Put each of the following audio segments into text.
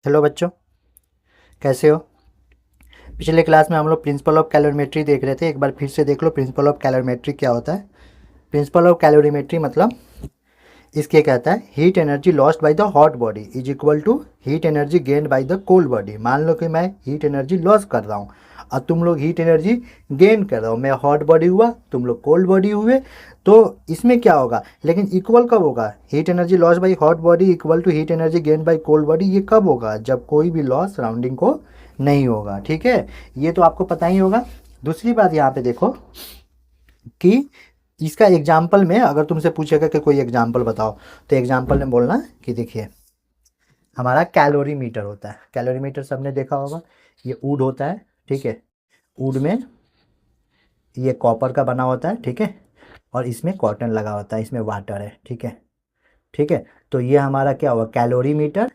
Hello बच्चों, कैसे हो। पिछले क्लास में हम लोग प्रिंसिपल ऑफ कैलोरीमेट्री देख रहे थे। एक बार फिर से देख लो प्रिंसिपल ऑफ कैलोरीमेट्री क्या होता है। प्रिंसिपल ऑफ कैलोरीमेट्री मतलब इसके कहता है heat energy lost by the hot body is equal to heat energy gained by the cold body. मान लो कि मैं हीट एनर्जी लॉस कर रहा हूँ और तुम लोग हीट एनर्जी गेन कर रहे हो। मैं हॉट बॉडी हुआ, तुम लोग कोल्ड बॉडी हुए। तो इसमें क्या होगा, लेकिन इक्वल कब होगा? Heat energy loss by hot body equal to heat energy gain by cold body. ये कब होगा? जब कोई भी लॉस सराउंडिंग को नहीं होगा। ठीक है, ये तो आपको पता ही होगा। दूसरी बात यहाँ पे देखो कि इसका एग्जाम्पल में अगर तुमसे पूछेगा कि कोई एग्जाम्पल बताओ, तो एग्जाम्पल में बोलना कि देखिए हमारा कैलोरी मीटर होता है। कैलोरी मीटर सबने देखा होगा, ये वुड होता है। ठीक है, वुड में ये कॉपर का बना होता है। ठीक है, और इसमें कॉटन लगा होता है, इसमें वाटर है। ठीक है, ठीक है। तो ये हमारा क्या हुआ, कैलोरी मीटर।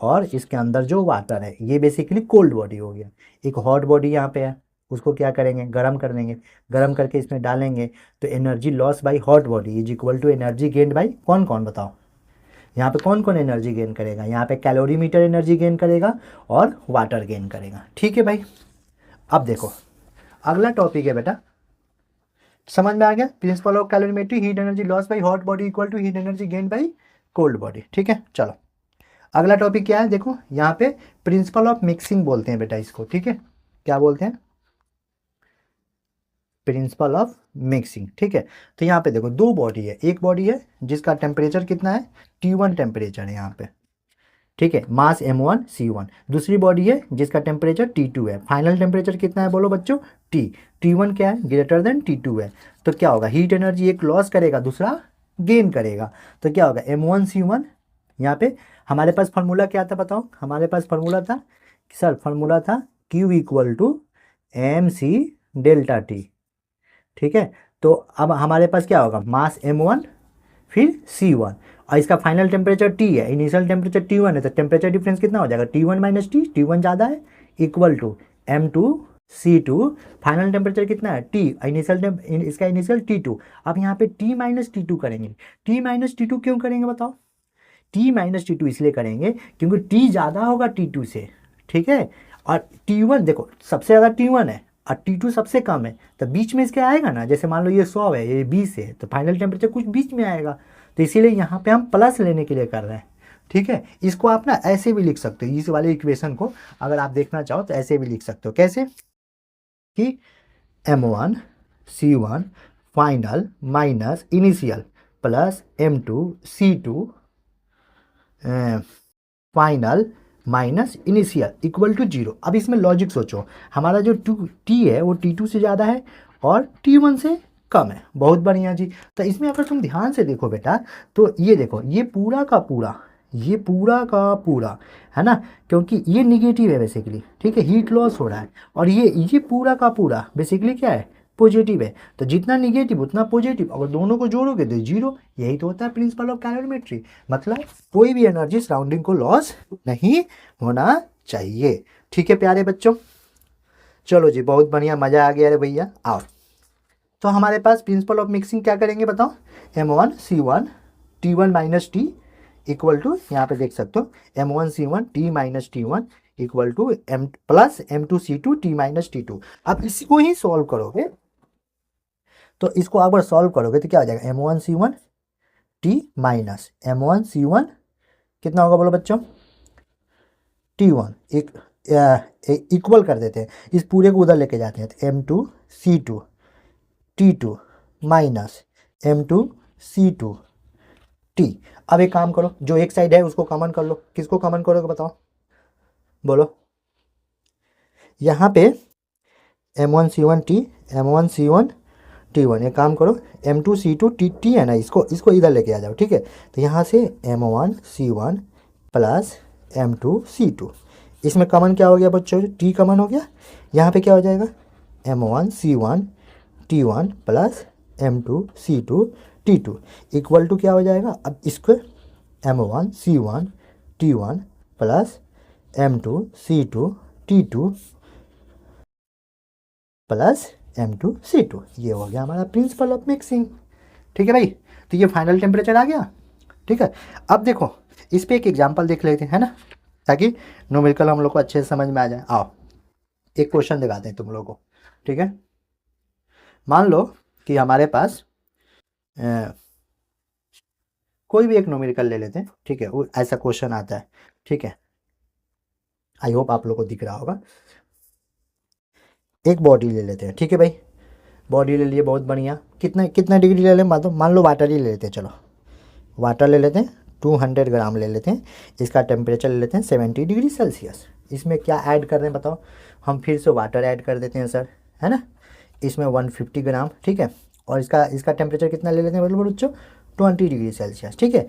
और इसके अंदर जो वाटर है ये बेसिकली कोल्ड बॉडी हो गया। एक हॉट बॉडी यहाँ पे है, उसको क्या करेंगे, गर्म कर देंगे। गर्म करके इसमें डालेंगे तो energy loss by hot body is equal to energy gain by कौन कौन बताओ। यहाँ पे कौन कौन एनर्जी गेन करेगा? यहाँ पे कैलोरी मीटर एनर्जी गेन करेगा और वाटर गेन करेगा। ठीक है भाई, अब देखो अगला टॉपिक है बेटा, समझ में आ गया? Principle of calorimetry, heat energy loss by hot body equal to heat energy gain by cold body. ठीक है, चलो अगला टॉपिक क्या है, देखो यहाँ पे प्रिंसिपल ऑफ मिक्सिंग बोलते हैं बेटा इसको। ठीक है, क्या बोलते हैं? Principle of mixing. ठीक है, तो यहाँ पे देखो दो बॉडी है। एक बॉडी है जिसका टेम्परेचर कितना है, T1 टेम्परेचर है यहाँ पे। ठीक है, मास M1 C1। दूसरी बॉडी है जिसका टेम्परेचर T2 है। फाइनल टेम्परेचर कितना है बोलो बच्चों? T1 क्या है, ग्रेटर देन T2 है। तो क्या होगा, हीट एनर्जी एक लॉस करेगा, दूसरा गेन करेगा। तो क्या होगा, M1 C1। यहाँ पे हमारे पास फार्मूला क्या था बताओ? हमारे पास फार्मूला था सर, फार्मूला था Q equal to MC delta T। ठीक है, तो अब हमारे पास क्या होगा, मास M1 फिर C1 और इसका फाइनल टेम्परेचर T है, इनिशियल टेम्परेचर T1 है। तो टेम्परेचर डिफरेंस कितना हो जाएगा, T1 माइनस T, T1 ज़्यादा है, equal to M2 C2। Final temperature कितना है T, इनिशियल इसका इनिशियल T2। अब यहाँ पे T माइनस T2 करेंगे। T माइनस T2 क्यों करेंगे बताओ? T माइनस T2 इसलिए करेंगे क्योंकि T ज़्यादा होगा T2 से। ठीक है, और T1 देखो सबसे ज़्यादा T1 है और T2 सबसे कम है। तो बीच में इसके आएगा ना, जैसे मान लो ये 100 है, ये 20 है, तो फाइनल टेम्परेचर कुछ बीच में आएगा। तो इसीलिए यहाँ पे हम प्लस लेने के लिए कर रहे हैं। ठीक है, इसको आप ना ऐसे भी लिख सकते हो, इस वाले इक्वेशन को अगर आप देखना चाहो तो ऐसे भी लिख सकते हो। कैसे कि M1 C1 final minus initial plus M2 C2 final minus initial equal to zero. अब इसमें लॉजिक सोचो, हमारा जो T है वो T2 से ज़्यादा है और T1 से कम है। बहुत बढ़िया जी। तो इसमें अगर तुम ध्यान से देखो बेटा, तो ये देखो ये पूरा का पूरा, ये पूरा का पूरा है ना, क्योंकि ये निगेटिव है बेसिकली। ठीक है, हीट लॉस हो रहा है। और ये पूरा का पूरा बेसिकली क्या है, पॉजिटिव है। तो जितना निगेटिव उतना पॉजिटिव, अगर दोनों को जोड़ोगे तो जीरो। यही तो होता है प्रिंसिपल ऑफ कैलोरीमेट्री। मतलब कोई भी एनर्जी सराउंडिंग को लॉस नहीं होना चाहिए। ठीक है प्यारे बच्चों, चलो जी बहुत बढ़िया, मज़ा आ गया रे भैया। आओ, तो हमारे पास प्रिंसिपल ऑफ मिक्सिंग क्या करेंगे बताओ, M1 C1 T1 minus T equal to, यहाँ पे देख सकते हो M1 C1 T minus T1 equal to M plus M2 C2 T minus T2। अब इसको ही सॉल्व करोगे, तो इसको अगर सॉल्व करोगे तो क्या हो जाएगा, M1 C1 T minus M1 C1 कितना होगा बोलो बच्चों, T1 एक इक्वल कर देते हैं, इस पूरे को उधर लेके जाते हैं। तो M2 C2 T2 minus M2 C2 T। अब एक काम करो, जो एक साइड है उसको कॉमन कर लो। किसको कॉमन करोगे बताओ, बोलो? यहाँ पे M1 C1 T M1 C1 T1, एक काम करो M2 C2 T है ना, इसको इधर लेके आ जाओ। ठीक है, तो यहाँ से M1 C1 plus M2 C2, इसमें कॉमन क्या हो गया बच्चों, T कॉमन हो गया। यहाँ पे क्या हो जाएगा, M1 C1 T1 plus M2 C2 T2 equal to क्या हो जाएगा, अब इसको M1 C1 T1 plus M2 C2 T2 plus M2 C2। ये हो गया हमारा प्रिंसिपल ऑफ मिक्सिंग। ठीक है भाई, तो ये फाइनल टेम्परेचर आ गया। ठीक है, अब देखो इस पे एक एग्जांपल देख लेते हैं, है ना। ताकि न्यूमेरिकल हम लोग को अच्छे से समझ में आ जाए। आओ एक क्वेश्चन दिखाते हैं तुम लोग को, ठीक है। मान लो कि हमारे पास कोई भी एक न्यूमेरिकल ले लेते हैं, ठीक है, वो ऐसा क्वेश्चन आता है, ठीक है। आई होप आप लोग को दिख रहा होगा। एक बॉडी ले लेते हैं, ठीक है भाई, बॉडी ले लिए, बहुत बढ़िया। कितना कितना डिग्री ले लें, मान लो वाटर ही ले लेते हैं, चलो वाटर ले लेते हैं, 200 ग्राम ले लेते हैं। इसका टेम्परेचर ले लेते हैं 70 डिग्री सेल्सियस। इसमें क्या ऐड कर रहे हैं बताओ, हम फिर से वाटर ऐड कर देते हैं सर, है ना। इसमें 150 ग्राम, ठीक है, और इसका टेम्परेचर कितना ले लेते हैं बोलो बच्चों, 20 डिग्री सेल्सियस, ठीक है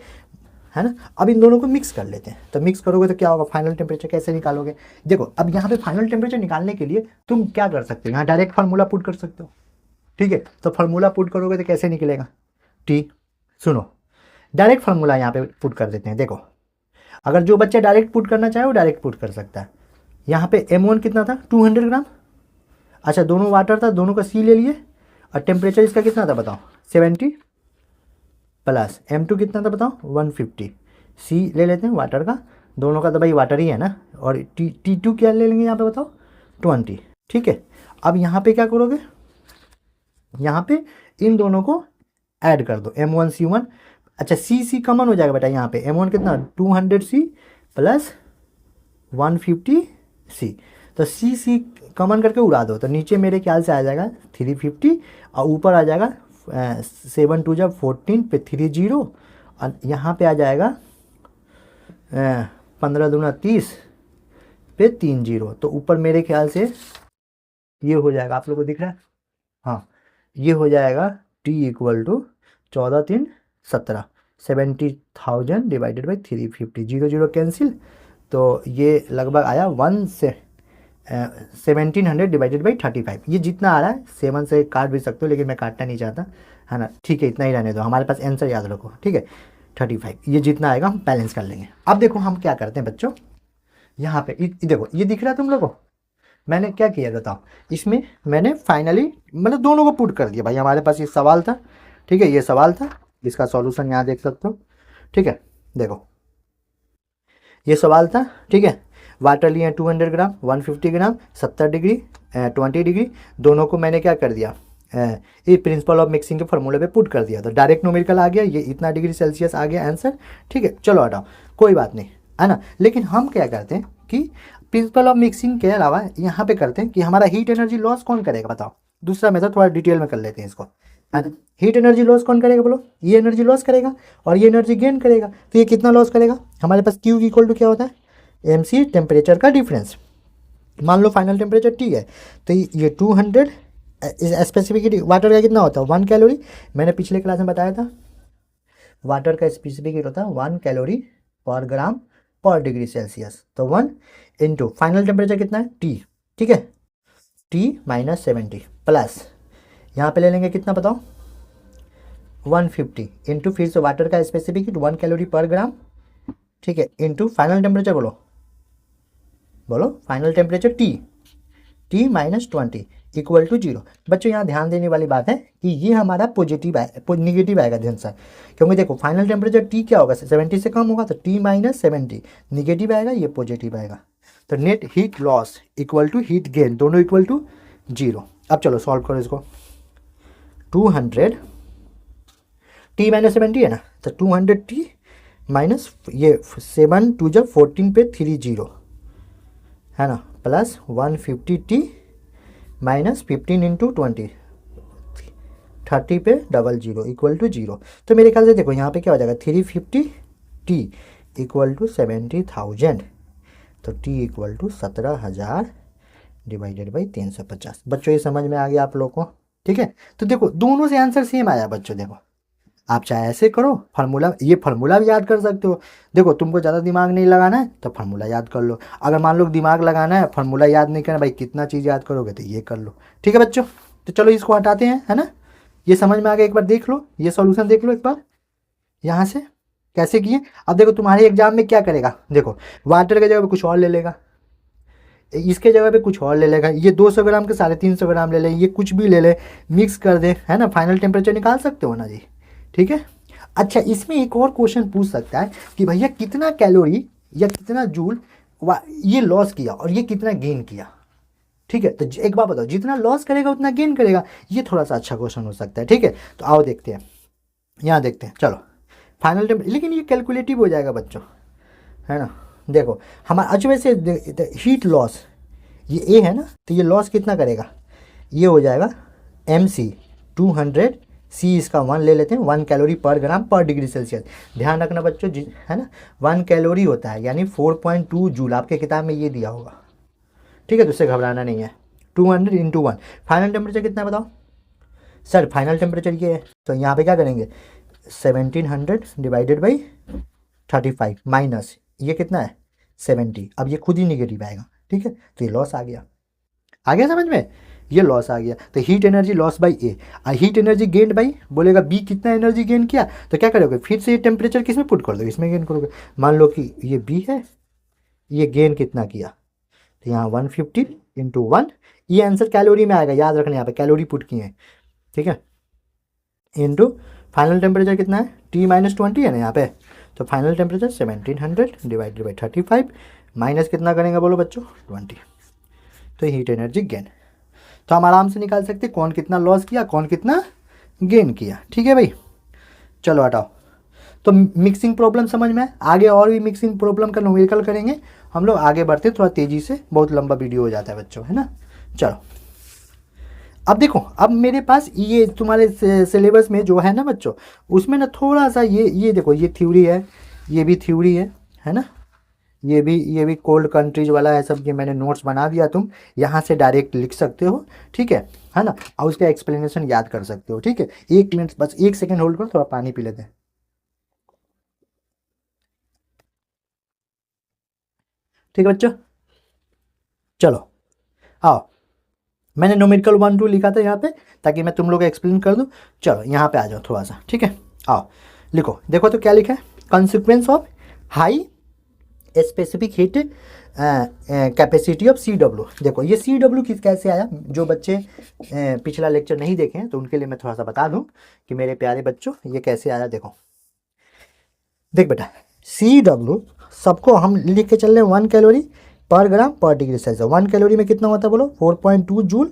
ना। अब इन दोनों को मिक्स कर लेते हैं, तो मिक्स करोगे तो क्या होगा, फाइनल टेम्परेचर कैसे निकालोगे। देखो अब यहाँ पे फाइनल टेम्परेचर निकालने के लिए तुम क्या कर सकते हो, यहाँ डायरेक्ट फार्मूला पुट कर सकते हो, ठीक है। तो फार्मूला पुट करोगे तो कैसे निकलेगा, टी, सुनो डायरेक्ट फार्मूला यहाँ पे पुट कर देते हैं। देखो अगर जो बच्चा डायरेक्ट पुट करना चाहे वो डायरेक्ट पुट कर सकता है। यहाँ पे M1 कितना था, 200 ग्राम। अच्छा दोनों वाटर था, दोनों का C ले लिए, और टेम्परेचर इसका कितना था बताओ, 70, प्लस M2 कितना था बताओ, 150। C ले लेते हैं वाटर का, दोनों का तो भाई वाटर ही है ना, और T2 क्या ले लेंगे यहाँ पे बताओ, 20, ठीक है। अब यहाँ पे क्या करोगे, यहाँ पे इन दोनों को ऐड कर दो, M1 C1। अच्छा C कॉमन हो जाएगा बेटा, यहाँ पे M1 कितना, 200C प्लस 150C, तो C कॉमन करके उड़ा दो, तो नीचे मेरे ख्याल से आ जाएगा 350, और ऊपर आ जाएगा 7 2 जब 14 पे 3 0, और यहाँ पे आ जाएगा 15 दूना 30 पे 3 0, तो ऊपर मेरे ख्याल से ये हो जाएगा, आप लोग को दिख रहा है, हाँ ये हो जाएगा T equal to 14 3 17, 70,000 divided by 350, 0 0 cancel, तो ये लगभग आया 1700 डिवाइडेड बाई 35। ये जितना आ रहा है 7 से काट भी सकते हो, लेकिन मैं काटना नहीं चाहता, है ना, ठीक है, इतना ही रहने दो, हमारे पास आंसर याद रखो, ठीक है 35। ये जितना आएगा हम बैलेंस कर लेंगे। अब देखो हम क्या करते हैं बच्चों, यहाँ पे देखो ये दिख रहा है तुम लोगों को, मैंने क्या किया बताओ, इसमें मैंने फाइनली मतलब दोनों को पुट कर दिया भाई। हमारे पास ये सवाल था, ठीक है, ये सवाल था, इसका सॉल्यूशन यहाँ देख सकते हो, ठीक है। देखो ये सवाल था, ठीक है, वाटर लिए 200 ग्राम, 150 ग्राम, 70 डिग्री, 20 डिग्री, दोनों को मैंने क्या कर दिया, ये प्रिंसिपल ऑफ मिक्सिंग के फॉर्मूले पे पुट कर दिया, तो डायरेक्ट न्यूमेरिकल आ गया, ये इतना डिग्री सेल्सियस आ गया आंसर, ठीक है। चलो हटाओ कोई बात नहीं, है ना। लेकिन हम क्या करते हैं कि प्रिंसिपल ऑफ मिक्सिंग के अलावा यहाँ पे करते हैं कि हमारा हीट एनर्जी लॉस कौन करेगा बताओ। दूसरा मेथड थोड़ा डिटेल में कर लेते हैं इसको, है ना। हीट एनर्जी लॉस कौन करेगा बोलो, ये एनर्जी लॉस करेगा और ये एनर्जी गेन करेगा, तो ये कितना लॉस करेगा, हमारे पास Q इक्वल टू क्या होता है, MC टेम्परेचर का डिफरेंस। मान लो फाइनल टेम्परेचर T है, तो ये 200, स्पेसिफिक वाटर का कितना होता है 1 कैलोरी, मैंने पिछले क्लास में बताया था वाटर का स्पेसिफिक हीट होता है 1 कैलोरी पर ग्राम पर डिग्री सेल्सियस, तो 1 इंटू फाइनल टेम्परेचर कितना है T, ठीक है, T माइनस 70 प्लस यहाँ पे ले लेंगे कितना बताओ 150 इंटू फिर से वाटर का स्पेसिफिक हीट 1 कैलोरी पर ग्राम, ठीक है, इंटू फाइनल टेम्परेचर बोलो final temperature T minus 20 equal to 0। बच्चों यहाँ ध्यान देने वाली बात है कि ये हमारा पॉजिटिव निगेटिव आएगा ध्यान से, क्योंकि देखो फाइनल टेम्परेचर T क्या होगा 70 से कम होगा, तो T माइनस 70 निगेटिव आएगा, ये पॉजिटिव आएगा, तो net heat loss equal to heat gain दोनों इक्वल टू 0। अब चलो सॉल्व करो इसको, 200 T माइनस 70 है ना, तो 200T माइनस ये 7 2 जब 14 पे 3 0, है ना, प्लस 150T माइनस 15 इंटू 20 30 पे 00 इक्वल टू 0। तो मेरे ख्याल से देखो यहाँ पे क्या हो जाएगा 350T इक्वल टू 70,000, तो T equal to 17,000 divided by 350। बच्चों ये समझ में आ गया आप लोग को, ठीक है। तो देखो दोनों से आंसर सेम आया बच्चों, देखो आप चाहे ऐसे करो फार्मूला, ये फार्मूला भी याद कर सकते हो। देखो तुमको ज़्यादा दिमाग नहीं लगाना है तो फार्मूला याद कर लो, अगर मान लो दिमाग लगाना है फार्मूला याद नहीं करना, भाई कितना चीज़ याद करोगे तो ये कर लो, ठीक है बच्चों। तो चलो इसको हटाते हैं, है ना, ये समझ में आ गया, एक बार देख लो, ये सॉल्यूशन देख लो एक बार यहाँ से कैसे किए। अब देखो तुम्हारे एग्जाम में क्या करेगा, देखो वाटर की जगह पे कुछ और ले लेगा, इसके जगह पे कुछ और ले लेगा, ये 200 ग्राम के 350 ग्राम ले ले, ये कुछ भी ले ले, मिक्स कर दे, है ना, फाइनल टेम्परेचर निकाल सकते हो ना जी, ठीक है। अच्छा इसमें एक और क्वेश्चन पूछ सकता है कि भैया कितना कैलोरी या कितना जूल ये लॉस किया और ये कितना गेन किया, ठीक है। तो एक बात बताओ, जितना लॉस करेगा उतना गेन करेगा, ये थोड़ा सा अच्छा क्वेश्चन हो सकता है, ठीक है। तो आओ देखते हैं, यहाँ देखते हैं, चलो फाइनल टेम्परेचर, लेकिन ये कैलकुलेटिव हो जाएगा बच्चों, है ना। देखो हमारा अच्छा वैसे हीट लॉस, ये ए है ना, तो ये लॉस कितना करेगा, ये हो जाएगा एम सी 200, सी इसका 1 ले लेते हैं, 1 कैलोरी पर ग्राम पर डिग्री सेल्सियस। ध्यान रखना बच्चों, है ना, 1 कैलोरी होता है यानी 4.2 जूल, आपके किताब में ये दिया होगा, ठीक है। तो उससे घबराना नहीं है। 200 इंटू 1, फाइनल टेम्परेचर कितना है बताओ सर, फाइनल टेम्परेचर ये है, तो यहाँ पे क्या करेंगे 1700 डिवाइडेड बाई 35 माइनस ये कितना है 70, अब ये खुद ही निगेटिव आएगा, ठीक है। तो ये लॉस आ गया समझ में, ये लॉस आ गया। तो heat energy loss by A, heat energy gained by, बोलेगा बी कितना एनर्जी गेन किया, तो क्या करोगे फिर से ये टेम्परेचर किस में पुट कर दोगे, इसमें गेन करोगे। मान लो कि ये बी है, ये गेन कितना किया, तो यहाँ 150 इंटू 1, ये आंसर कैलोरी में आएगा, याद रखना यहाँ पे कैलोरी पुट किए हैं, ठीक है। इंटू फाइनल टेम्परेचर कितना है T-20 है ना यहाँ पे, तो final temperature 1700 divided by 35 minus कितना करेंगे बोलो बच्चों 20, तो हीट एनर्जी गेन। तो हम आराम से निकाल सकते हैं कौन कितना लॉस किया कौन कितना गेन किया, ठीक है भाई। चलो हटाओ, तो मिक्सिंग प्रॉब्लम समझ में आगे और भी मिक्सिंग प्रॉब्लम का न्यूमेरिकल करेंगे हम लोग, आगे बढ़ते थोड़ा तेज़ी से, बहुत लंबा वीडियो हो जाता है बच्चों, है ना। चलो अब देखो, अब मेरे पास ये तुम्हारे सिलेबस में जो है ना बच्चों, उसमें ना थोड़ा सा ये देखो, ये थ्योरी है, ये भी थ्योरी है ना, ये भी कोल्ड कंट्रीज वाला है सब, ये मैंने नोट्स बना दिया, तुम यहाँ से डायरेक्ट लिख सकते हो, ठीक है ना, और उसका एक्सप्लेनेशन याद कर सकते हो, ठीक है। 1 मिनट बस, 1 सेकेंड होल्ड करो, थोड़ा पानी पी लेते हैं, ठीक है बच्चों। चलो आओ, मैंने न्यूमेरिकल 1 2 लिखा था यहाँ पे ताकि मैं तुम लोग एक्सप्लेन कर दूँ। चलो यहाँ पे आ जाओ थोड़ा सा, ठीक है। आओ लिखो, देखो तो क्या लिखा है, consequence of high specific heat capacity of CW। देखो ये CW किस कैसे आया, जो बच्चे पिछला लेक्चर नहीं देखे हैं तो उनके लिए मैं थोड़ा सा बता दूं कि मेरे प्यारे बच्चों ये कैसे आया। देखो देख बेटा, CW सबको हम लिख के चल रहे हैं 1 कैलोरी पर ग्राम पर डिग्री सेल्सियस। 1 कैलोरी में कितना होता है बोलो 4.2 जूल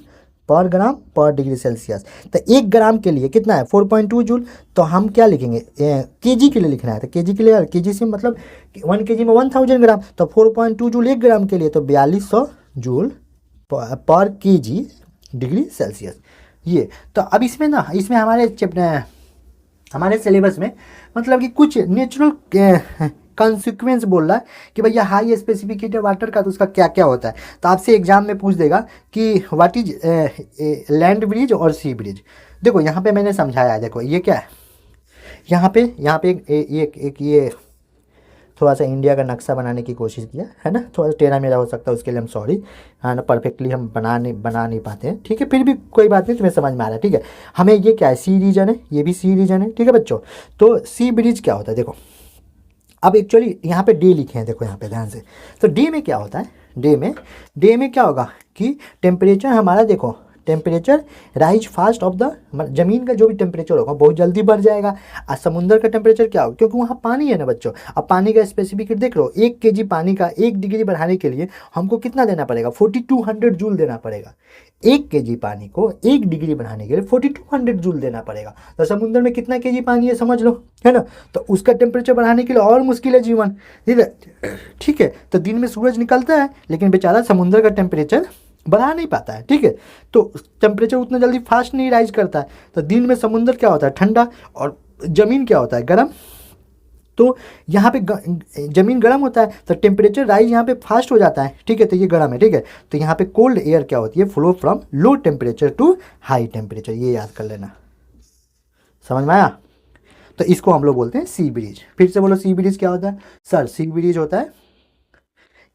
पर ग्राम पर डिग्री सेल्सियस। तो 1 ग्राम के लिए कितना है 4.2 जूल, तो हम क्या लिखेंगे केजी के लिए लिखना है, तो केजी के लिए, केजी से मतलब 1 केजी में 1000 ग्राम, तो 4.2 जूल 1 ग्राम के लिए, तो 4200 जूल पर केजी डिग्री सेल्सियस। ये तो अब इसमें ना, इसमें हमारे सिलेबस में मतलब कि कुछ नेचुरल कॉन्सिक्वेंस बोल रहा है कि भैया हाई स्पेसिफिक हीट वाटर का तो उसका क्या क्या होता है। तो आपसे एग्जाम में पूछ देगा कि व्हाट इज लैंड ब्रिज और सी ब्रिज। देखो यहाँ पे मैंने समझाया है, देखो ये क्या है, यहाँ पे एक ये थोड़ा सा इंडिया का नक्शा बनाने की कोशिश किया है ना, थोड़ा सा टेढ़ा मेरा हो सकता है, उसके लिए हम सॉरी, है ना, परफेक्टली हम बना नहीं पाते हैं, ठीक है, फिर भी कोई बात नहीं, तुम्हें समझ में आ रहा है, ठीक है। हमें ये क्या है सी रीजन है, ये भी सी रीजन है, ठीक है बच्चों। तो सी ब्रिज क्या होता है, देखो अब एक्चुअली यहाँ पे डे लिखे हैं, देखो यहाँ पे ध्यान से, तो डे में क्या होता है, डे में क्या होगा कि टेम्परेचर हमारा, देखो temperature rise fast of the, जमीन का जो भी टेम्परेचर होगा बहुत जल्दी बढ़ जाएगा, और समुद्र का टेम्परेचर क्या होगा, क्योंकि वहाँ पानी है ना बच्चों। अब पानी का स्पेसिफिक देख लो, 1 केजी पानी का 1 डिग्री बढ़ाने के लिए हमको कितना देना पड़ेगा 4200 जूल देना पड़ेगा। 1 केजी पानी को 1 डिग्री बढ़ाने के लिए 4200 जूल देना पड़ेगा। तो समुद्र में कितना केजी पानी है समझ लो, है ना, तो उसका टेम्परेचर बढ़ाने के लिए और मुश्किल है जीवन, ठीक है। तो दिन में सूरज निकलता है लेकिन बेचारा समुद्र का टेम्परेचर बढ़ा नहीं पाता है, ठीक है, तो टेम्परेचर उतना जल्दी फास्ट नहीं राइज करता है। तो दिन में समुद्र क्या होता है ठंडा और ज़मीन क्या होता है गर्म, तो यहाँ पे ज़मीन गर्म होता है तो टेम्परेचर राइज यहाँ पे फास्ट हो जाता है, ठीक है, तो ये गर्म है, ठीक है। तो यहाँ पे कोल्ड एयर क्या होती है flow from low temperature to high temperature, ये याद कर लेना, समझ में आया। तो इसको हम लोग बोलते हैं सी ब्रिज। फिर से बोलो सी ब्रिज क्या होता है सर, सी ब्रिज होता है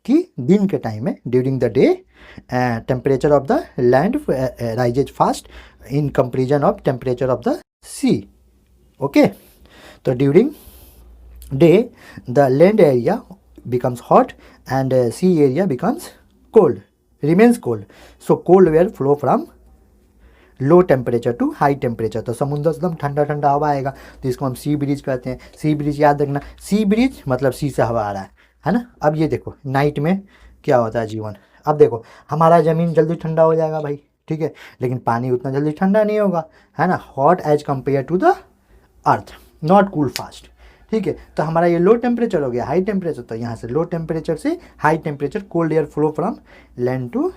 कि दिन के टाइम में during the day temperature of the land rises fast in comparison of temperature of the sea, okay. तो during day the land area becomes hot and sea area becomes cold, remains cold, so cold air flow from low temperature to high temperature. तो समुद्र एकदम ठंडा हवा आएगा, तो इसको हम सी ब्रिज कहते हैं। सी ब्रिज याद रखना, सी ब्रिज मतलब सी से हवा आ रहा है, है ना। अब ये देखो नाइट में क्या होता है जीवन। अब देखो हमारा ज़मीन जल्दी ठंडा हो जाएगा भाई, ठीक है, लेकिन पानी उतना जल्दी ठंडा नहीं होगा, है ना। Hot as compare to the earth, not cool fast, ठीक है। तो हमारा ये लो टेम्परेचर हो गया, हाई टेम्परेचर, तो यहाँ से लो टेम्परेचर से high temperature cold air flow from land to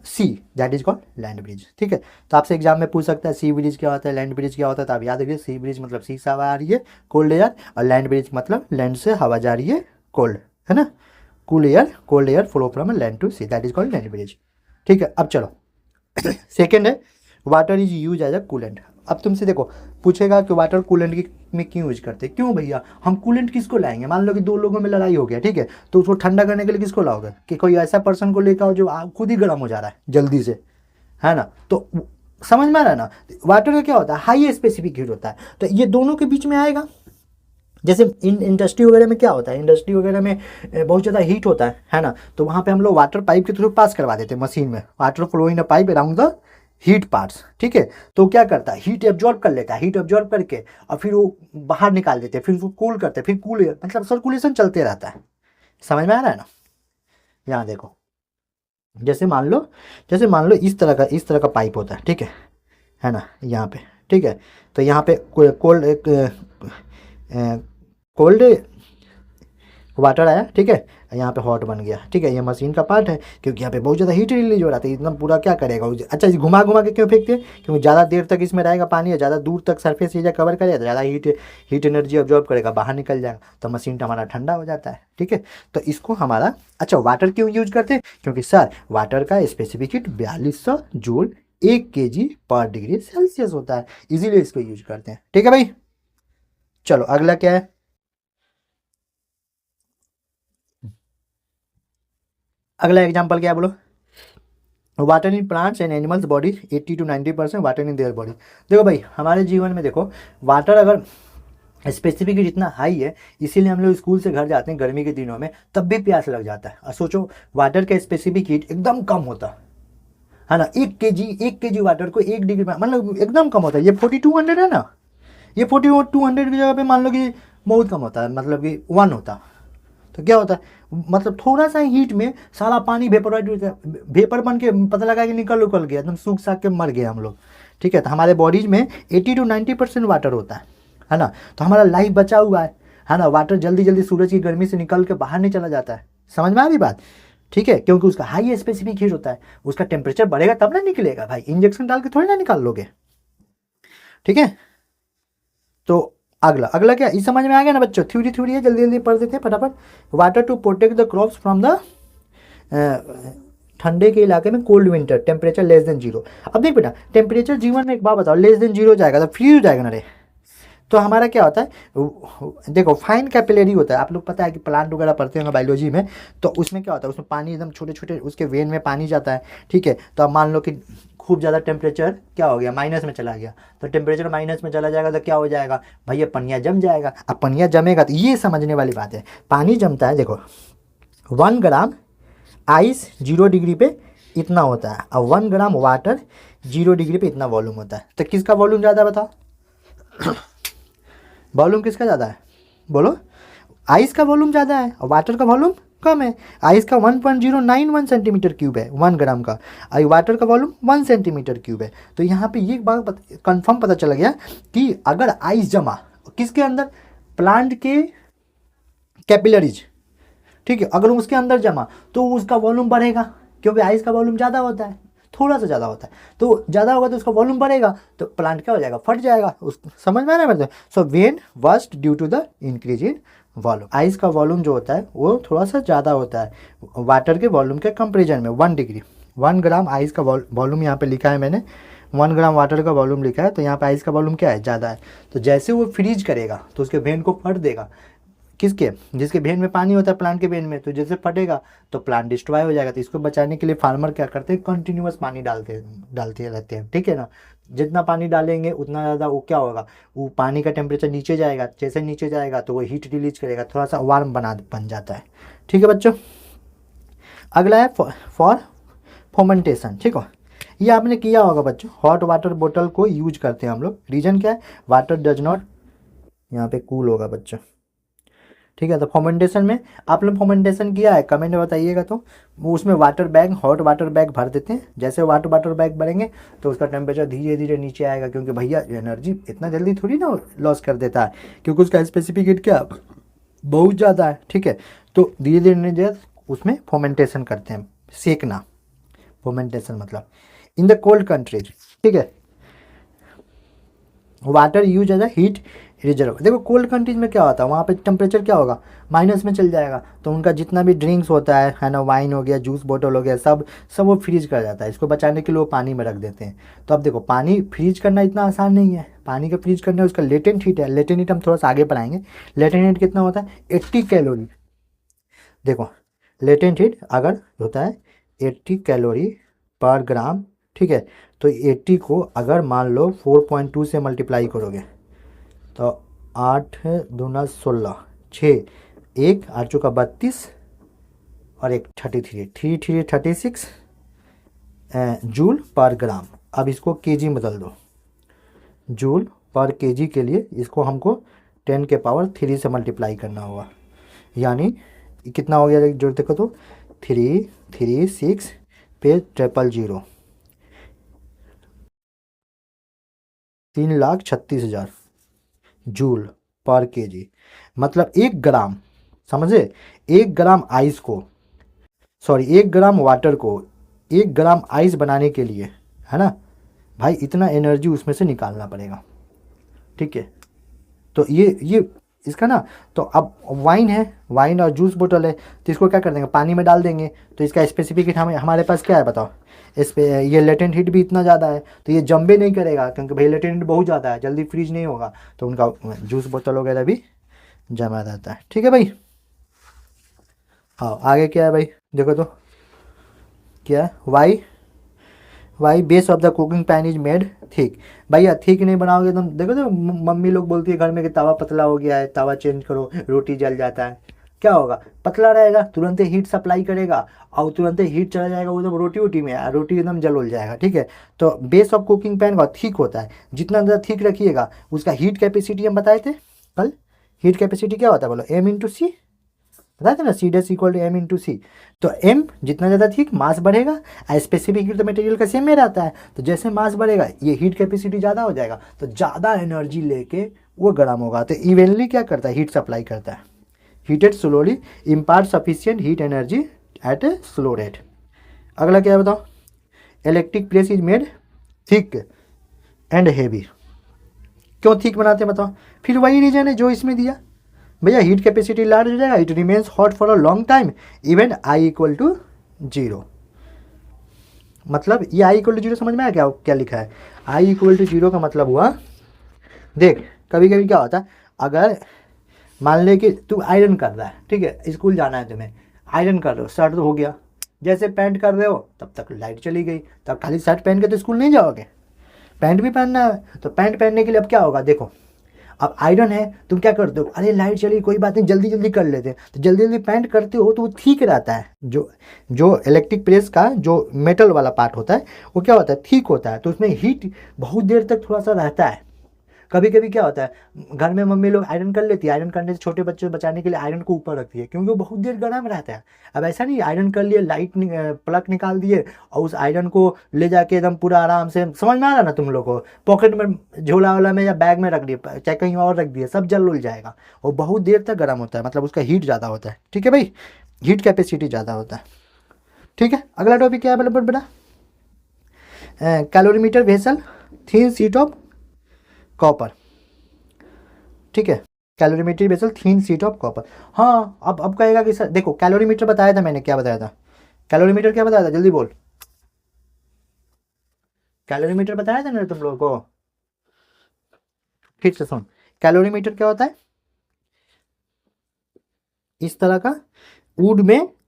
sea, that is called land breeze, ठीक है। तो आपसे एग्जाम में पूछ सकता है सी ब्रिज क्या होता है, लैंड ब्रिज क्या होता है, तो आप याद रखिए सी ब्रिज मतलब सी से हवा आ रही है कोल्ड एयर, और लैंड ब्रिज मतलब लैंड से हवा जा रही है कोल्ड, है ना। Cool air, cold air flow from land to sea, that is called land breeze, ठीक है। अब चलो सेकेंड है water is use as a coolant. अब तुमसे देखो पूछेगा कि वाटर कूलेंट की में क्यों यूज करते हैं, क्यों भैया हम कूलेंट किसको लाएंगे, मान लो कि दो लोगों में लड़ाई हो गया, ठीक है, तो उसको ठंडा करने के लिए किसको लाओगे, कि कोई ऐसा पर्सन को लेकर आओ जो खुद ही गर्म हो जा रहा है जल्दी से, है ना। तो समझ में आ रहा है ना, वाटर का क्या होता है, हाई स्पेसिफिक हीट होता है, तो ये दोनों के बीच में आएगा। जैसे इंडस्ट्री वगैरह में क्या होता है, इंडस्ट्री वगैरह में बहुत ज़्यादा हीट होता है ना, तो वहाँ पे हम लोग वाटर पाइप के थ्रू पास करवा देते हैं मशीन में, water flow in a pipe around the heat parts, ठीक है। तो क्या करता है, हीट एब्जॉर्ब कर लेता है, हीट एब्जॉर्ब करके और फिर वो बाहर निकाल देते हैं, फिर वो कूल करते हैं, फिर कूल एयर मतलब सर्कुलेशन चलते रहता है। समझ में आ रहा है ना। यहाँ देखो जैसे मान लो इस तरह का पाइप होता है, ठीक है ना, यहाँ पे, ठीक है। तो यहाँ पे कोल्ड वाटर आया, ठीक है, यहाँ पे हॉट बन गया, ठीक है। ये मशीन का पार्ट है, क्योंकि यहाँ पे बहुत ज़्यादा हीट रिलीज हो रहा था, इतना पूरा क्या करेगा। अच्छा घुमा घुमा के क्यों फेंकते हैं, क्योंकि ज़्यादा देर तक इसमें रहेगा पानी, है ज़्यादा दूर तक सरफेस एरिया कवर करेगा तो ज़्यादा हीट एनर्जी ऑब्जॉर्व करेगा, बाहर निकल जाएगा, तो मशीन हमारा ठंडा हो जाता है, ठीक है। तो इसको हमारा अच्छा वाटर क्यों यूज करते हैं, क्योंकि सर वाटर का स्पेसिफिक हीट 4200 जूल 1 kg/डिग्री सेल्सियस होता है, इसीलिए इसको यूज करते हैं, ठीक है भाई। चलो अगला क्या है, अगला एग्जाम्पल क्या है बोलो। Water in plants and animals body 80 to 90% water in their body. देखो भाई हमारे जीवन में देखो वाटर अगर स्पेसिफिक जितना हाई है, इसीलिए हम लोग स्कूल से घर जाते हैं गर्मी के दिनों में, तब भी प्यास लग जाता है। और सोचो वाटर का स्पेसिफिक हीट एकदम कम होता है ना, 1 kg वाटर को 1 डिग्री में मतलब एकदम कम होता है। ये 4200 है ना, ये 4200 की जगह पे मान लो कि बहुत कम होता है, मतलब कि 1 होता, तो क्या होता है मतलब थोड़ा सा हीट में सारा पानी वेपर बन के पता लगा कि निकल उकल गया, एकदम सूख साख के मर गए हम लोग, ठीक है। तो हमारे बॉडीज में 80 to 90% वाटर होता है ना। तो हमारा लाइफ बचा हुआ है ना। वाटर जल्दी जल्दी सूरज की गर्मी से निकल के बाहर नहीं चला जाता है, समझ में आ रही बात, ठीक है, क्योंकि उसका हाई स्पेसिफिक हीट होता है, उसका टेम्परेचर बढ़ेगा तब ना निकलेगा भाई, इंजेक्शन डाल के थोड़ी ना निकाल लोगे, ठीक है। तो अगला अगला क्या, इस समझ में आ गया ना बच्चों, थ्योरी है, जल्दी जल्दी पढ़ देते हैं फटाफट। Water to protect the crops from the ठंडे के इलाके में cold winter temperature less than 0। अब देख बेटा टेम्परेचर जीवन में एक बात बताओ लेस देन 0 जाएगा तो फ्रीज हो जाएगा ना रे। तो हमारा क्या होता है देखो फाइन कैपिलरी होता है, आप लोग पता है कि प्लांट वगैरह पढ़ते होंगे बायोलॉजी में, तो उसमें क्या होता है उसमें पानी एकदम छोटे छोटे उसके वेन में पानी जाता है, ठीक है। तो अब मान लो कि खूब ज़्यादा टेम्परेचर क्या हो गया माइनस में चला गया, तो टेम्परेचर माइनस में चला जाएगा तो क्या हो जाएगा भैया पनिया जम जाएगा। अब पनिया जमेगा तो ये समझने वाली बात है, पानी जमता है देखो 1 ग्राम आइस 0 डिग्री पे इतना होता है और 1 ग्राम वाटर 0 डिग्री पे इतना वॉल्यूम होता है। तो किसका वॉल्यूम ज़्यादा है बताओ वॉल्यूम किसका ज़्यादा है बोलो। आइस का वॉल्यूम ज़्यादा है और वाटर का वॉल्यूम कम है। आइस का 1.091 सेंटीमीटर क्यूब है 1 ग्राम का, और वाटर का वॉल्यूम 1 सेंटीमीटर क्यूब है। तो यहाँ पे ये बात कंफर्म पता चला गया कि अगर आइस जमा किसके अंदर, प्लांट के कैपिलरीज, ठीक है, अगर उसके अंदर जमा तो उसका वॉल्यूम बढ़ेगा, क्योंकि आइस का वॉल्यूम ज़्यादा होता है, थोड़ा सा ज़्यादा होता है, तो ज़्यादा होगा तो उसका वॉल्यूम बढ़ेगा, तो प्लांट क्या हो जाएगा फट जाएगा, उस समझ में आ रहा है मतलब। So when burst due to the increase in volume. Ice का वॉल्यूम जो होता है वो थोड़ा सा ज़्यादा होता है वाटर के वॉल्यूम के कंपेरिजन में 1 डिग्री। 1 ग्राम आइस का वॉल्यूम यहाँ पे लिखा है मैंने, 1 ग्राम वाटर का वॉल्यूम लिखा है, तो यहाँ पे आइस का वॉल्यूम क्या है ज़्यादा है। तो जैसे वो फ्रीज करेगा तो उसके वेन को फट देगा, किसके, जिसके वेन में पानी होता है प्लांट के वेन में, तो जैसे फटेगा तो प्लांट डिस्ट्रॉय हो जाएगा। तो इसको बचाने के लिए फार्मर क्या करते हैं कंटिन्यूअस पानी डालते रहते हैं, ठीक है ना। जितना पानी डालेंगे उतना ज़्यादा वो क्या होगा, वो पानी का टेम्परेचर नीचे जाएगा, जैसे नीचे जाएगा तो वो हीट रिलीज करेगा, थोड़ा सा वार्म बन जाता है, ठीक है बच्चों। अगला है फॉर फोमेंटेशन, ठीक है, ये आपने किया होगा बच्चों। हॉट वाटर बोतल को यूज करते हैं हम लोग, रीजन क्या है, वाटर डज नॉट, यहाँ पे कूल होगा बच्चों, ठीक है। तो फर्मेंटेशन में आप लोग फर्मेंटेशन किया है कमेंट में बताइएगा। तो वो उसमें water bag, hot water bag भर देते हैं। जैसे वाटर बैग भरेंगे तो उसका टेम्परेचर धीरे धीरे नीचे आएगा, क्योंकि भैया एनर्जी इतना जल्दी थोड़ी ना लॉस कर देता है, क्योंकि उसका स्पेसिफिक हीट क्या बहुत ज़्यादा है। ठीक है। तो धीरे धीरे उसमें फर्मेंटेशन करते हैं, सेकना। फर्मेंटेशन मतलब इन द कोल्ड कंट्रीज, ठीक है, water use as a heat reserve. देखो कोल्ड कंट्रीज में क्या होता है, वहाँ पे टेम्परेचर क्या होगा, माइनस में चल जाएगा। तो उनका जितना भी ड्रिंक्स होता है ना, वाइन हो गया, जूस बोतल हो गया, सब वो फ्रीज कर जाता है। इसको बचाने के लिए वो पानी में रख देते हैं। तो अब देखो पानी फ्रीज करना इतना आसान नहीं है। पानी का फ्रीज करना उसका लेटेंट हीट है। लेटेंट हीट हम थोड़ा सा आगे पढ़ाएंगे। लेटेंट हीट कितना होता है, 80 कैलोरी। देखो लेटेंट हीट अगर होता है 80 कैलोरी पर ग्राम, ठीक है। तो 80 को अगर मान लो 4.2 से मल्टीप्लाई करोगे तो 8 दूना 16, 6 1 8 चौका 32 और 1 33 36 जूल पर ग्राम। अब इसको केजी में बदल दो। जूल पर केजी के लिए इसको हमको 10 के पावर 3 से मल्टीप्लाई करना होगा। यानी कितना हो गया, जो देखो तो 336 पे 000 3,36,000 जूल पर केजी। मतलब 1 ग्राम, समझे, 1 ग्राम आइस को, सॉरी 1 ग्राम वाटर को 1 ग्राम आइस बनाने के लिए, है ना भाई, इतना एनर्जी उसमें से निकालना पड़ेगा। ठीक है। तो ये इसका ना, तो अब वाइन है, वाइन और जूस बोतल है, तो इसको क्या कर देंगे, पानी में डाल देंगे। तो इसका स्पेसिफिक हीट हमारे पास क्या है बताओ, इस पे ये लेटेंट हीट भी इतना ज़्यादा है, तो ये जम्बे नहीं करेगा, क्योंकि भाई लेटेंट हीट बहुत ज़्यादा है, जल्दी फ्रीज नहीं होगा। तो उनका जूस बोतल वगैरह भी जमा रहता है। ठीक है भाई। हाँ आगे क्या है भाई, देखो तो क्या है, why base of the cooking pan is made thick. भैया थिक नहीं बनाओगे तुम, देखो तो मम्मी लोग बोलती है घर में कि तवा पतला हो गया है, तवा चेंज करो, रोटी जल जाता है। क्या होगा, पतला रहेगा, तुरंत हीट सप्लाई करेगा और तुरंत हीट चला जाएगा वो तो रोटी में, रोटी एकदम जल उल जाएगा। ठीक है। तो बेस ऑफ कुकिंग पैन का थिक होता है, जितना ज़्यादा थिक रखिएगा उसका हीट कैपेसिटी हम बताए थे कल। हीट कैपेसिटी क्या होता है बोलो, M/C, बताए थे ना, C' इक्वल टू M/C। तो M जितना ज़्यादा थिक मास बढ़ेगा, स्पेसिफिक हीट तो मटेरियल का सेम में रहता है। तो जैसे मास बढ़ेगा ये हीट कैपेसिटी ज़्यादा हो जाएगा, तो ज़्यादा एनर्जी लेके वो गर्म होगा। तो इवेंटली क्या करता है, हीट सप्लाई करता है। Heated slowly impart sufficient heat energy at a slow rate. अगला क्या है बताओ, electric press is made thick and heavy. क्यों थिक बनाते हैं बताओ, फिर वही रीजन है जो इसमें दिया भैया, हीट कैपेसिटी लार्ज हो जाएगा, it remains hot for a long time even I = 0। मतलब ये I = 0 समझ में आया क्या क्या लिखा है। I = 0 का मतलब हुआ, देख कभी कभी क्या होता है, अगर मान ले कि तू आयरन कर रहा है, ठीक है, स्कूल जाना है तुम्हें, आयरन कर रहे हो, शर्ट हो गया, जैसे पैंट कर रहे हो तब तक लाइट चली गई, तब खाली शर्ट पहन के तो स्कूल नहीं जाओगे, पैंट भी पहनना है। तो पैंट पहनने के लिए अब क्या होगा, देखो अब आयरन है, तुम क्या करते हो, अरे लाइट चली कोई बात नहीं, जल्दी जल्दी कर लेते हैं, तो जल्दी जल्दी पैंट करते हो तो वो ठीक रहता है। जो इलेक्ट्रिक प्रेस का जो मेटल वाला पार्ट होता है वो क्या होता है, ठीक होता है, तो उसमें हीट बहुत देर तक थोड़ा सा रहता है। कभी कभी क्या होता है, घर में मम्मी लोग आयरन कर लेती है, आयरन करने से छोटे बच्चे बचाने के लिए आयरन को ऊपर रखती है, क्योंकि वो बहुत देर गर्म रहता है। अब ऐसा नहीं आयरन कर लिए, लाइट प्लग निकाल दिए और उस आयरन को ले जाके एकदम पूरा आराम से, समझ में आ रहा ना तुम लोग को, पॉकेट में झोला वाला में या बैग में रख दिए, चाहे कहीं और रख दिए, सब जल उल जाएगा। और बहुत देर तक गर्म होता है, मतलब उसका हीट ज़्यादा होता है। ठीक है भाई, हीट कैपेसिटी ज़्यादा होता है। ठीक है। अगला टॉपिक क्या है बेटा, calorimeter vessel thin sheet of copper. ठीक है, calorimeter vessel thin sheet of copper. हाँ अब कहेगा कि सर देखो कैलोरीमीटर बताया था मैंने, क्या बताया था, कैलोरीमीटर क्या बताया था, जल्दी बोल, कैलोरीमीटर बताया था ना तुम लोगों को, फिर से सुन। कैलोरीमीटर क्या होता है, इस तरह का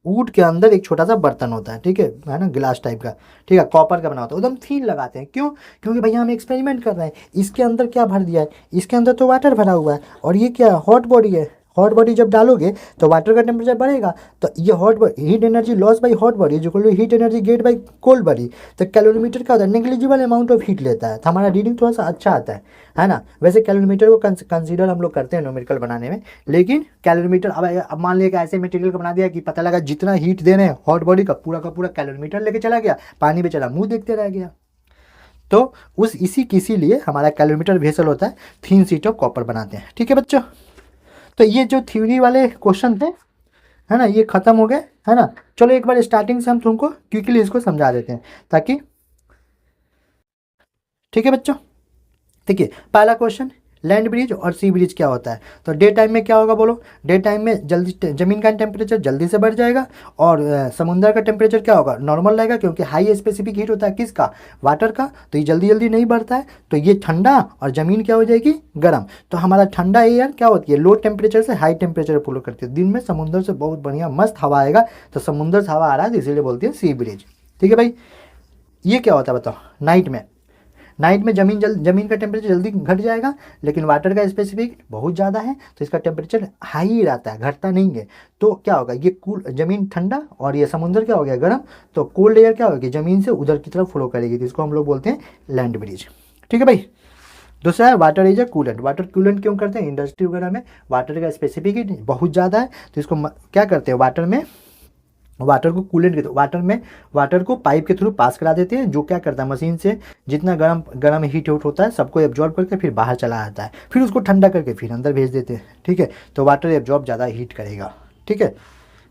वुड के अंदर एक छोटा सा बर्तन होता है, ठीक है ना, गिलास टाइप का, ठीक है, कॉपर का बना होता है, एकदम थिन लगाते हैं। क्यों, क्योंकि भैया हम एक्सपेरिमेंट कर रहे हैं, इसके अंदर क्या भर दिया है, इसके अंदर तो वाटर भरा हुआ है, और ये क्या हॉट बॉडी है, हॉट बॉडी जब डालोगे तो वाटर का टेम्परेचर बढ़ेगा, तो ये heat energy loss by hot body जो heat energy get by cold body. तो कैलोरीमीटर क्या होता है, नेग्लिजिबल अमाउंट ऑफ हीट लेता है, तो हमारा रीडिंग थोड़ा सा अच्छा आता है ना। वैसे कैलोरीमीटर को कंसीडर हम लोग करते हैं न्यूमेरिकल बनाने में, लेकिन कैलोरीमीटर अब मान लिया कि ऐसे मटेरियल का बना दिया कि पता लगा जितना हीट दे रहे हैं हॉट बॉडी का पूरा कैलोरीमीटर लेके चला गया, पानी में चला मुँह देखते रह गया। तो इसीलिए हमारा कैलोरीमीटर वेसल होता है, थिन शीट ऑफ कॉपर बनाते हैं। ठीक है बच्चों, तो ये जो थ्योरी वाले क्वेश्चन थे है ना, ये खत्म हो गए है ना। चलो एक बार स्टार्टिंग से हम तुमको क्विकली इसको समझा देते हैं ताकि, ठीक है बच्चों। देखिए पहला क्वेश्चन, लैंड ब्रिज और सी ब्रिज क्या होता है। तो डे टाइम में क्या होगा बोलो, डे टाइम में जल्दी ज़मीन का टेम्परेचर जल्दी से बढ़ जाएगा और समुद्र का टेम्परेचर क्या होगा, नॉर्मल रहेगा, क्योंकि हाई स्पेसिफिक हीट होता है किसका, वाटर का, तो ये जल्दी जल्दी नहीं बढ़ता है, तो ये ठंडा और ज़मीन क्या हो जाएगी, गर्म। तो हमारा ठंडा एयर क्या होती है, लो टेम्परेचर से हाई टेम्परेचर फॉलो करती है। दिन में समुद्र से बहुत बढ़िया मस्त हवा आएगा, तो समुद्र से हवा आ रहा है तो इसीलिए बोलते हैं सी ब्रिज। ठीक है भाई, ये क्या होता है बताओ, नाइट में ज़मीन का टेम्परेचर जल्दी घट जाएगा, लेकिन वाटर का स्पेसिफिक बहुत ज़्यादा है तो इसका टेम्परेचर हाई ही रहता है, घटता नहीं है। तो क्या होगा, ये कूल ज़मीन ठंडा और ये समुद्र क्या हो गया गर्म, तो कोल्ड एयर क्या होगी, ज़मीन से उधर की तरफ फ्लो करेगी, तो इसको हम लोग बोलते हैं लैंड ब्रिज। ठीक है भाई। दूसरा है water is a coolant. Water coolant क्यों करते हैं, इंडस्ट्री वगैरह में वाटर का स्पेसिफिक हीट बहुत ज़्यादा है, तो इसको क्या करते हैं, वाटर को कूलेंट के, वाटर में वाटर को पाइप के थ्रू पास करा देते हैं, जो क्या करता है मशीन से जितना गर्म हीट होता है सबको एब्जॉर्ब करके फिर बाहर चला आता है, फिर उसको ठंडा करके फिर अंदर भेज देते हैं। ठीक है, तो वाटर एब्जॉर्ब ज़्यादा हीट करेगा। ठीक है,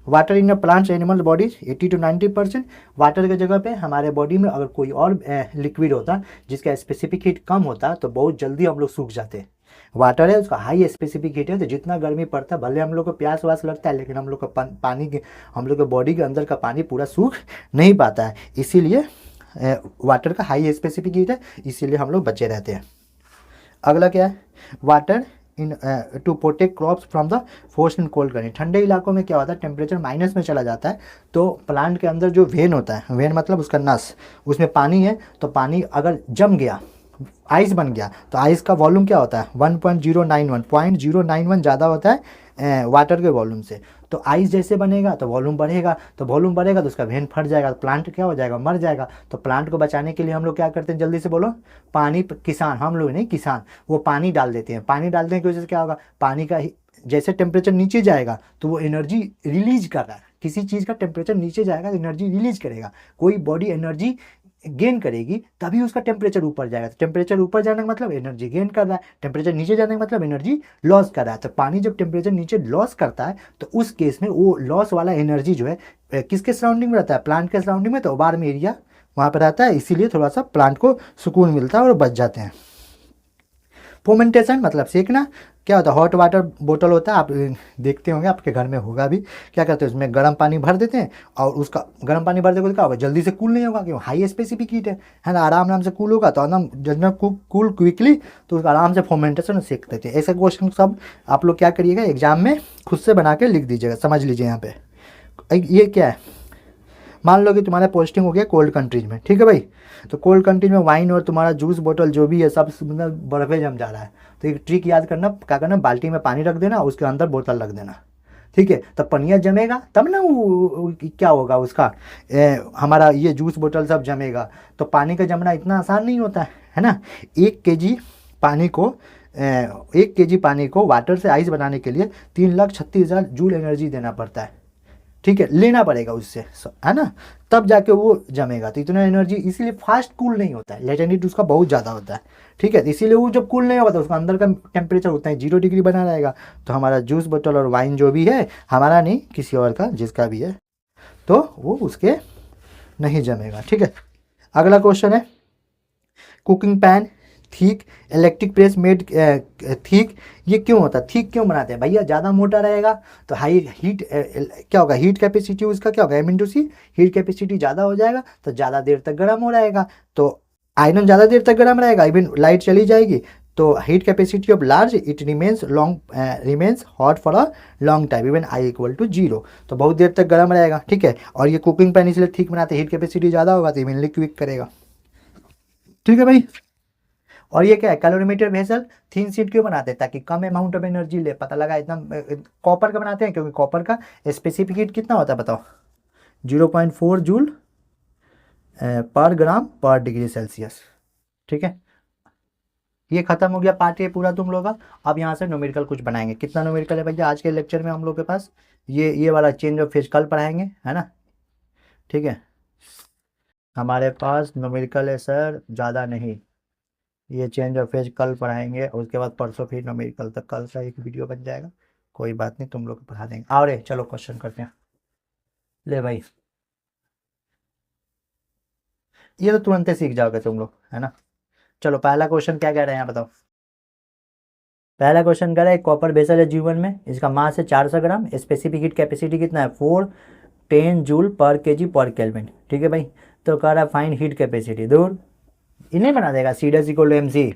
water in plants animal bodies 80 to 90%। Water की जगह पे हमारे बॉडी में अगर कोई और लिक्विड होता जिसका स्पेसिफिक हीट कम होता तो बहुत जल्दी हम लोग सूख जाते। वाटर है उसका हाई स्पेसिफिक हीट है, तो जितना गर्मी पड़ता है भले हम लोग को प्यास वास लगता है, लेकिन हम लोग का हम लोग के बॉडी के अंदर का पानी पूरा सूख नहीं पाता है, इसीलिए वाटर का हाई स्पेसिफिक हीट है, इसीलिए हम लोग बचे रहते हैं। अगला क्या है, water in to protect crops from the force in cold country. ठंडे इलाकों में क्या होता है, टेम्परेचर माइनस में चला जाता है, तो प्लांट के अंदर जो वेन होता है, वेन मतलब उसका नस, उसमें पानी है, तो पानी अगर जम गया, आइस बन गया, तो आइस का वॉल्यूम क्या होता है 1.091 ज़्यादा होता है वाटर के वॉल्यूम से। तो आइस जैसे बनेगा तो वॉल्यूम बढ़ेगा, तो उसका वेन फट जाएगा, तो प्लांट क्या हो जाएगा, मर जाएगा। तो प्लांट को बचाने के लिए हम लोग क्या करते हैं, जल्दी से बोलो, पानी, किसान, हम लोग नहीं किसान, वो पानी डाल देते हैं। पानी डालने की वजह से क्या होगा, पानी का जैसे टेम्परेचर नीचे जाएगा तो वो एनर्जी रिलीज कर रहा है, किसी चीज़ का टेम्परेचर नीचे जाएगा तो एनर्जी रिलीज करेगा, कोई बॉडी एनर्जी गेन करेगी तभी उसका टेम्परेचर ऊपर जाएगा। तो टेम्परेचर ऊपर जाने का मतलब एनर्जी गेन कर रहा है, टेम्परेचर नीचे जाने का मतलब एनर्जी लॉस कर रहा है। तो पानी जब टेम्परेचर नीचे लॉस करता है तो उस केस में वो लॉस वाला एनर्जी जो है किसके सराउंडिंग में रहता है, प्लांट के सराउंडिंग में, तो वार्म एरिया वहाँ पर रहता है, इसीलिए थोड़ा सा प्लांट को सुकून मिलता है और बच जाते हैं। फोमेंटेशन मतलब सेकना। क्या होता है, हॉट वाटर बोतल होता है, आप देखते होंगे आपके घर में होगा भी, क्या करते हैं उसमें गर्म पानी भर देते हैं और उसका गर्म पानी भर देते क्या होगा, जल्दी से कूल नहीं होगा, क्यों, हाई स्पेसिफिक हीट है ना, आराम से कूल होगा, तो एकदम जल्दी कूल क्विकली, तो उसका आराम से फोमेंटेशन सेक देते हैं। ऐसे क्वेश्चन सब आप लोग क्या करिएगा, एग्जाम में खुद से बना के लिख दीजिएगा, समझ लीजिए। यहाँ पे ये क्या है, मान लो कि तुम्हारा पोस्टिंग हो गया कोल्ड कंट्रीज में, ठीक है भाई, तो कोल्ड कंट्रीज में वाइन और तुम्हारा जूस बोतल जो भी है सब मतलब बर्फ़े जम जा रहा है, तो एक ट्रिक याद करना, क्या करना, बाल्टी में पानी रख देना, उसके अंदर बोतल रख देना, ठीक है, तब पनिया जमेगा तब ना वो क्या होगा उसका हमारा ये जूस बोतल सब जमेगा। तो पानी का जमना इतना आसान नहीं होता है ना। 1 kg पानी को वाटर से आइस बनाने के लिए 3,36,000 जूल एनर्जी देना पड़ता है, ठीक है, लेना पड़ेगा उससे, है ना, तब जाके वो जमेगा। तो इतना एनर्जी, इसीलिए फास्ट कूल नहीं होता है, लेटेनिटी उसका बहुत ज़्यादा होता है, ठीक है, इसीलिए वो जब कूल नहीं होगा तो उसका अंदर का टेम्परेचर उतना ही 0 डिग्री बना रहेगा। तो हमारा जूस बोतल और वाइन जो भी है, हमारा नहीं किसी और का, जिसका भी है, तो वो उसके नहीं जमेगा, ठीक है। अगला क्वेश्चन है, cooking pan thick, electric press made thick, ये क्यों होता है, थिक क्यों बनाते हैं भैया, ज़्यादा मोटा रहेगा तो हाई हीट क्या होगा, हीट कैपेसिटी उसका क्या होगा, M/C, हीट कैपेसिटी ज़्यादा हो जाएगा तो ज़्यादा देर तक गर्म हो रहेगा, तो आयरन ज़्यादा देर तक गर्म रहेगा, इवन लाइट चली जाएगी तो heat capacity of large it remains hot for a long time even I = 0, तो बहुत देर तक गर्म रहेगा, ठीक है। और ये कुकिंग पैन इसलिए थिक बनाते हैं, हीट कैपेसिटी ज़्यादा होगा तो इवनली क्विक करेगा, ठीक है भाई। और ये क्या है, कैलोरीमीटर वेसल थिन शीट क्यों बनाते हैं, ताकि कम अमाउंट ऑफ एनर्जी ले, पता लगा इतना। कॉपर का बनाते हैं क्योंकि कॉपर का स्पेसिफिक हीट कितना होता है बताओ, 0.4 जूल पर ग्राम पर डिग्री सेल्सियस। ठीक है, ये खत्म हो गया पार्ट ये पूरा तुम लोग का। अब यहाँ से न्यूमेरिकल कुछ बनाएंगे। कितना न्यूमेरिकल है भैया आज के लेक्चर में हम लोग के पास, ये वाला चेंज ऑफ फेज कल पढ़ाएंगे, है ना। ठीक है, हमारे पास न्यूमेरिकल है सर ज़्यादा नहीं, ये चेंज ऑफ फेज कल पढ़ाएंगे, उसके बाद परसों फिर न्यूमेरिकल, तक कल का एक वीडियो बन जाएगा। कोई बात नहीं, तुम लोग को पढ़ा देंगे। आओ रे चलो क्वेश्चन करते हैं। ले भाई, ये तो तुरंत ही सीख जाओगे तुम लोग, है ना। चलो पहला क्वेश्चन क्या कह रहे हैं यहाँ बताओ। पहला क्वेश्चन कह रहा है कॉपर वेसल है जीवन में, इसका मास है 400 ग्राम, स्पेसिफिक हीट कैपेसिटी कितना है 410 जूल पर केजी पर केल्विन। ठीक है भाई, तो कह रहा है फाइन हीट कैपेसिटी, दूर इन्हें बना देगा, C dash equal to M C,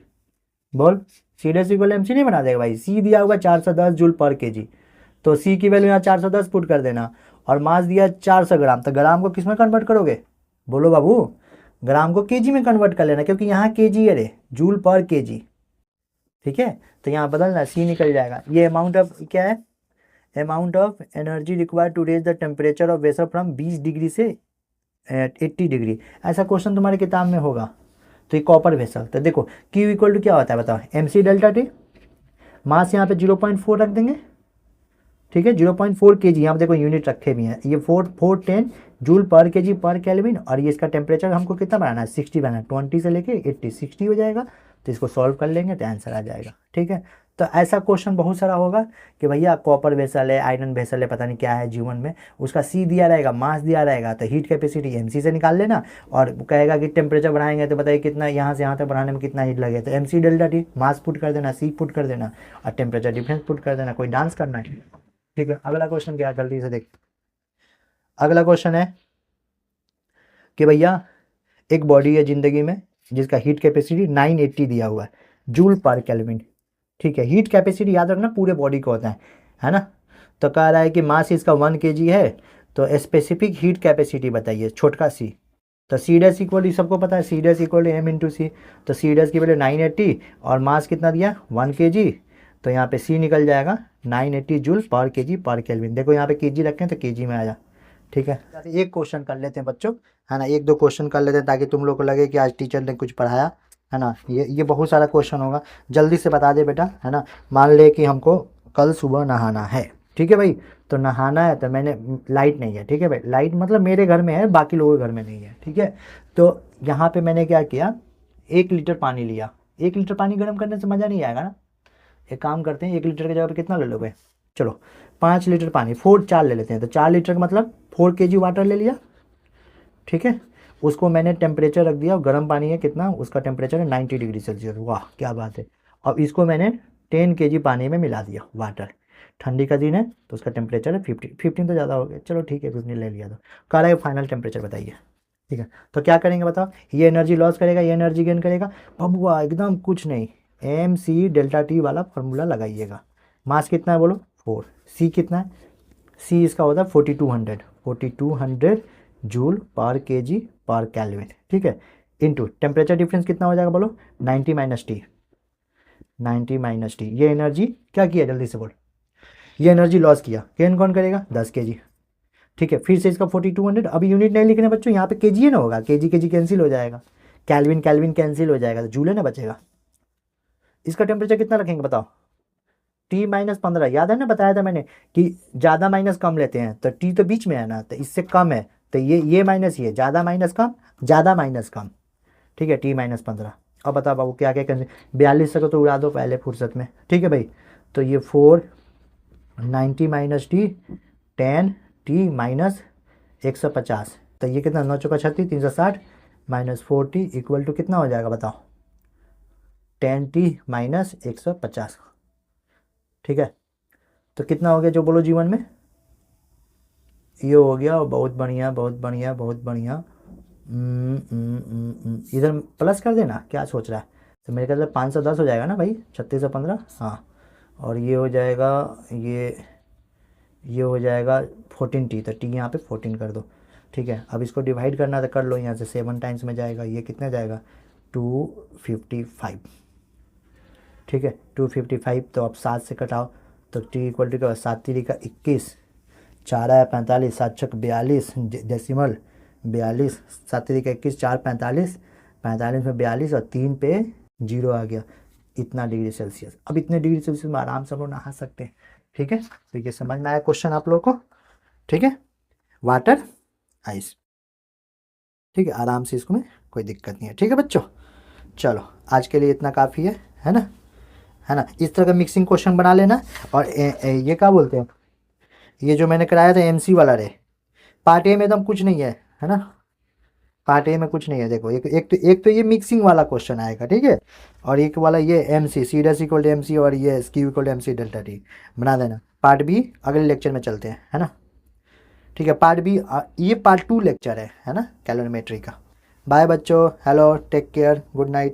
बोल C dash equal to M C नहीं बना देगा भाई। सी दिया हुआ 410 जूल पर केजी, तो सी की वैल्यू यहाँ 410 पुट कर देना, और मास दिया 400 ग्राम, तो ग्राम को किस में कन्वर्ट करोगे, बोलो बाबू, ग्राम को केजी में कन्वर्ट कर लेना, क्योंकि यहाँ केजी है रे, जूल पर केजी। ठीक है, तो यहाँ बदलना, सी निकल जाएगा। ये अमाउंट ऑफ क्या है, amount of energy required to raise the temperature of vessel from 20 degree से 80 डिग्री, ऐसा क्वेश्चन तुम्हारे किताब में होगा। तो ये कॉपर वेसल, तो देखो क्यू इक्वल टू क्या होता है बताओ, एम सी डेल्टा टी, मास यहाँ पे 0.4 रख देंगे। ठीक है, 0.4 केजी, यहाँ पे देखो यूनिट रखे भी हैं, ये 410 जूल पर केजी पर केल्विन, और ये इसका टेम्परेचर हमको कितना बनाना है 60 बनाना है, 20 से लेके 80 60 हो जाएगा। तो इसको सॉल्व कर लेंगे तो आंसर आ जाएगा। ठीक है, तो ऐसा क्वेश्चन बहुत सारा होगा कि भैया कॉपर वेसल है, आयरन वेसल है, पता नहीं क्या है जीवन में, उसका सी दिया रहेगा, मास दिया रहेगा, तो हीट कैपेसिटी एम सी से निकाल लेना, और कहेगा कि टेम्परेचर बढ़ाएंगे तो बताइए कितना, यहाँ से यहाँ तक बढ़ाने में कितना हीट लगे, तो M C delta T, mass put कर देना, सी पुट कर देना, और टेम्परेचर डिफरेंस पुट कर देना, कोई डांस करना है। ठीक है, अगला क्वेश्चन क्या है जल्दी से देख। अगला क्वेश्चन है कि भैया एक बॉडी है जिंदगी में जिसका हीट कैपेसिटी 980 दिया हुआ है जूल पर केल्विन। ठीक है, हीट कैपेसिटी याद रखना पूरे बॉडी को होता है ना। तो कह रहा है कि मास इसका 1 kg है, तो स्पेसिफिक हीट कैपेसिटी बताइए, छोटका सी। तो सी डैश इक्वल टू सबको पता है, C dash equal to M into C, तो सी डैश की वैल्यू 980 और मास कितना दिया 1 kg, तो यहाँ पे सी निकल जाएगा 980 जूल पर केजी पर केल्विन। देखो यहाँ पे केजी रखें तो केजी में आया। ठीक है, एक क्वेश्चन कर लेते हैं बच्चों, है ना, एक दो क्वेश्चन कर लेते हैं ताकि तुम लोग को लगे कि आज टीचर ने कुछ पढ़ाया, है ना। ये बहुत सारा क्वेश्चन होगा, जल्दी से बता दे बेटा, है ना। मान ले कि हमको कल सुबह नहाना है, ठीक है भाई, तो नहाना है, तो मैंने लाइट नहीं है, ठीक है भाई, लाइट मतलब मेरे घर में है, बाकी लोगों के घर में नहीं है। ठीक है, तो यहाँ पे मैंने क्या किया, 1 लीटर पानी लिया। 1 लीटर पानी गर्म करने से मज़ा नहीं आएगा ना, एक काम करते हैं 1 लीटर की जगह पे कितना ले लोगे, चलो 5 लीटर पानी, 4 ले लेते हैं, तो 4 लीटर का मतलब 4 kg वाटर ले लिया। ठीक है, उसको मैंने टेम्परेचर रख दिया, गर्म पानी है कितना, उसका टेम्परेचर है 90 डिग्री सेल्सियस, वाह क्या बात है। अब इसको मैंने 10 kg पानी में मिला दिया वाटर, ठंडी का दिन है तो उसका टेम्परेचर है 15 तो ज़्यादा हो गया, चलो ठीक है 15 ले लिया। तो कह रहा है फाइनल टेम्परेचर बताइए। ठीक है, तो क्या करेंगे बताओ, ये एनर्जी लॉस करेगा, ये एनर्जी गेन करेगा, बबुआ एकदम कुछ नहीं, एम सी डेल्टा टी वाला फॉर्मूला लगाइएगा। मास कितना है बोलो 4, सी कितना है, सी इसका होता है 4200 जूल पर केजी पर केल्विन। ठीक है, इनटू टेम्परेचर डिफरेंस कितना हो जाएगा बोलो 90 माइनस टी। ये एनर्जी क्या किया जल्दी से बोल, ये एनर्जी लॉस किया, गेन कौन करेगा 10 kg। ठीक है, फिर से इसका 4200, अभी यूनिट नहीं लिखने बच्चों, यहाँ पे केजी है ना होगा, केजी कैंसिल हो जाएगा, कैल्विन कैंसिल हो जाएगा, तो जूल है ना बचेगा। इसका टेम्परेचर कितना रखेंगे बताओ, T-15, याद है ना, बताया था मैंने कि ज़्यादा माइनस कम लेते हैं, तो T तो बीच में है ना, तो इससे कम है, तो ये माइनस ये, ज़्यादा माइनस कम, ज़्यादा माइनस कम। ठीक है, T-15। अब बताओ बाबू क्या क्या करें, 42 को तो उड़ा दो पहले फुर्सत में। ठीक है भाई, तो ये 490 माइनस टी 10 T माइनस 150, तो ये कितना 9 चौका 36 360 माइनस 40 इक्वल टू कितना हो जाएगा बताओ 10T माइनस 150। ठीक है, तो कितना हो गया जो बोलो जीवन में, ये हो गया, बहुत बढ़िया बहुत बढ़िया बहुत बढ़िया। इधर प्लस कर देना, क्या सोच रहा है, तो मेरे ख्याल से 510 हो जाएगा ना भाई, 3615, हाँ, और ये हो जाएगा, ये हो जाएगा 14T, तो T यहाँ पे 14 कर दो। ठीक है, अब इसको डिवाइड करना तो कर लो, यहाँ से 7 टाइम्स में जाएगा, ये कितना जाएगा 255। ठीक है 255, तो अब 7 से कटाओ तो टी इक्वल टू क्या, 7 3 का 21, 4 आया 45, 7 छक 42, डेसिमल 42, 7 3 का 21, 4 45, 45 में 42 और 3 पे 0 आ गया, इतना डिग्री सेल्सियस। अब इतने डिग्री सेल्सियस में आराम से हम लोग नहा सकते हैं। ठीक है, तो ये समझ में आया क्वेश्चन आप लोग को। ठीक है, वाटर आइस। ठीक है, आराम से इसको में कोई दिक्कत नहीं है। ठीक है बच्चों, चलो आज के लिए इतना काफ़ी है ना, है ना। इस तरह का मिक्सिंग क्वेश्चन बना लेना। और ये क्या बोलते हैं, ये जो मैंने कराया था एमसी वाला रे, पार्ट ए में एकदम कुछ नहीं है ना, पार्ट ए में कुछ नहीं है। देखो एक तो ये मिक्सिंग वाला क्वेश्चन आएगा, ठीक है, और एक वाला ये M C dash equal to M C और ये Q equal to M C delta T बना देना। पार्ट बी अगले लेक्चर में चलते हैं, है ना। ठीक है, पार्ट बी ये पार्ट 2 लेक्चर है ना कैलोरीमेट्री का। बाय बच्चों, hello, take care, good night.